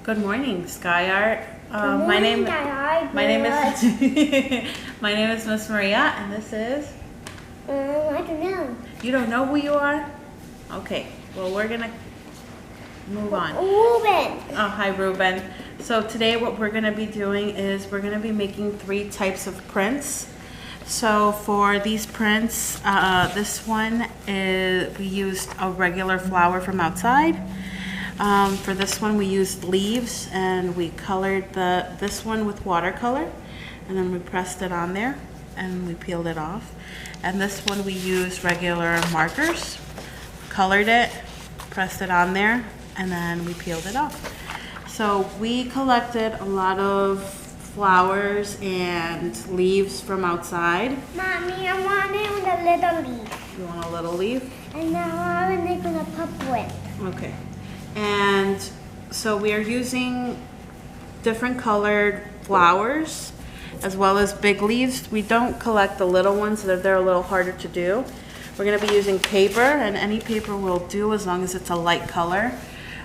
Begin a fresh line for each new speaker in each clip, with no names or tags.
Good morning, Sky Art.
My name is
my name is Miss Maria, and this is.
I don't know.
You don't know who you are? Okay. Well, we're gonna move on.
Ruben.
Oh, hi, Ruben. So today, what we're gonna be doing is we're gonna be making 3 types of prints. So for these prints, this one is we used a regular flower from outside. For this one we used leaves and we colored this one with watercolor, and then we pressed it on there and we peeled it off. And this one we used regular markers, colored it, pressed it on there, and then we peeled it off. So we collected a lot of flowers and leaves from outside.
Mommy, I want it with a little leaf.
You want a little leaf?
And now I'm gonna pop it.
Okay. And so we are using different colored flowers as well as big leaves. We don't collect the little ones, so they're a little harder to do. We're going to be using paper, and any paper will do as long as it's a light color,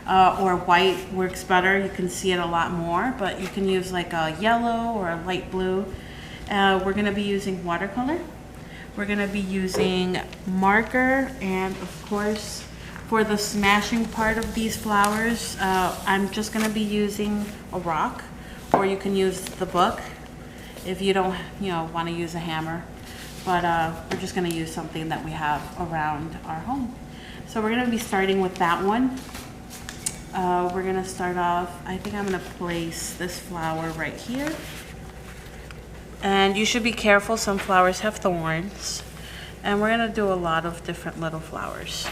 or white works better. You can see it a lot more, but you can use like a yellow or a light blue. We're going to be using watercolor. We're going to be using marker, and of course for the smashing part of these flowers, I'm just going to be using a rock, or you can use the book if you don't, want to use a hammer. But we're just going to use something that we have around our home. So we're going to be starting with that one. We're going to start off, I think I'm going to place this flower right here. And you should be careful, some flowers have thorns. And we're going to do a lot of different little flowers.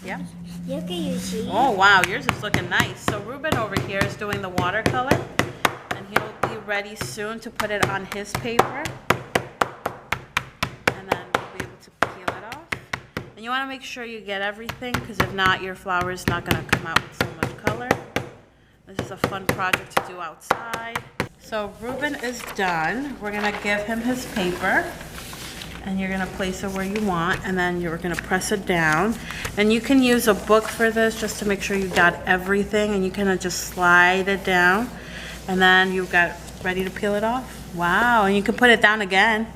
Yeah?
Look at you, see?
Oh wow, yours is looking nice. So Ruben over here is doing the watercolor, and he'll be ready soon to put it on his paper. And then we'll be able to peel it off. And you want to make sure you get everything, because if not, your flower is not going to come out with so much color. This is a fun project to do outside. So Ruben is done. We're going to give him his paper. And you're gonna place it where you want, and then you're gonna press it down. And you can use a book for this just to make sure you got everything, and you can just slide it down, and then you've got ready to peel it off. Wow, and you can put it down again.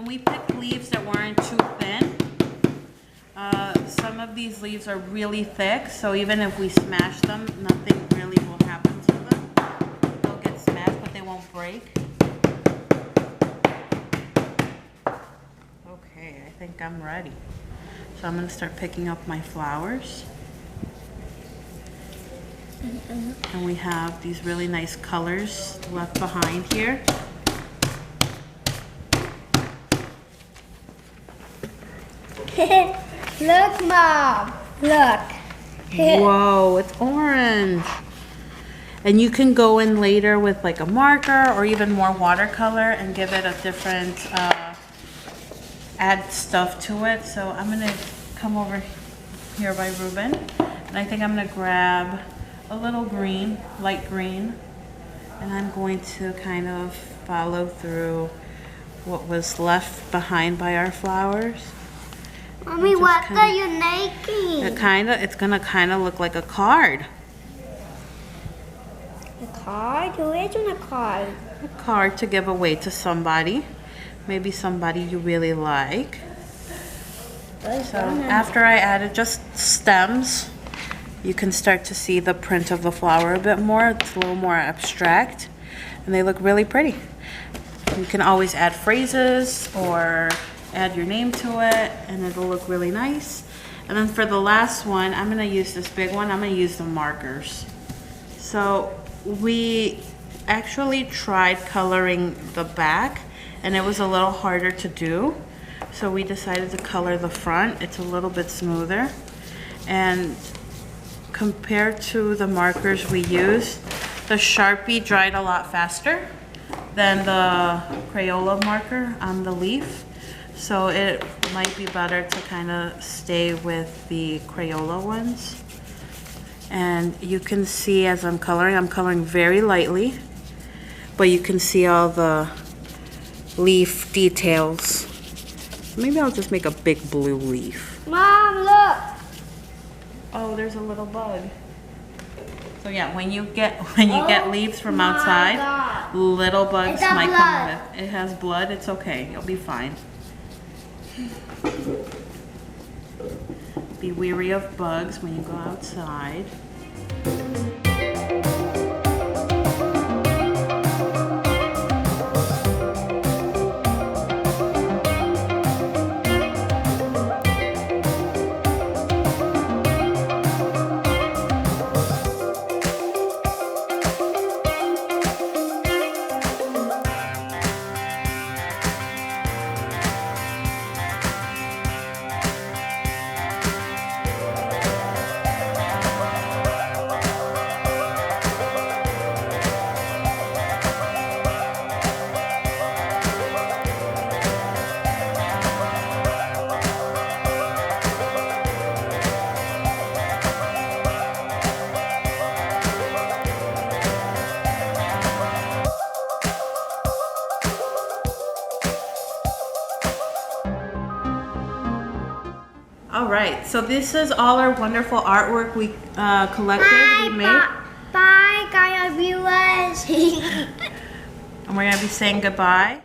We picked leaves that weren't too thin. Some of these leaves are really thick, so even if we smash them, nothing really will happen to them. They'll get smashed, but they won't break. Okay, I think I'm ready. So I'm going to start picking up my flowers. And we have these really nice colors left behind here.
Look, Mom. Look.
Whoa, it's orange. And you can go in later with like a marker or even more watercolor and give it a different, add stuff to it. So I'm going to come over here by Ruben. And I think I'm going to grab a little green, light green. And I'm going to kind of follow through what was left behind by our flowers.
Mommy, what are you making?
It's gonna kind of look like a card.
A card? Who isn't a card?
A card to give away to somebody. Maybe somebody you really like. So after I added just stems, you can start to see the print of the flower a bit more. It's a little more abstract, and they look really pretty. You can always add phrases or add your name to it, and it'll look really nice. And then for the last one, I'm gonna use this big one. I'm gonna use the markers. So we actually tried coloring the back, and it was a little harder to do. So we decided to color the front. It's a little bit smoother. And compared to the markers we used, the Sharpie dried a lot faster than the Crayola marker on the leaf. So it might be better to kind of stay with the Crayola ones. And you can see as I'm coloring very lightly, but you can see all the leaf details. Maybe I'll just make a big blue leaf.
Mom, look.
Oh, there's a little bug. So yeah, when you get leaves from outside,
God.
little bugs
It's
might
blood.
come with. It has blood, it's okay. You'll be fine. Be wary of bugs when you go outside. All right, so this is all our wonderful artwork we collected, we made.
Bye, guys, viewers.
And we're gonna be saying goodbye.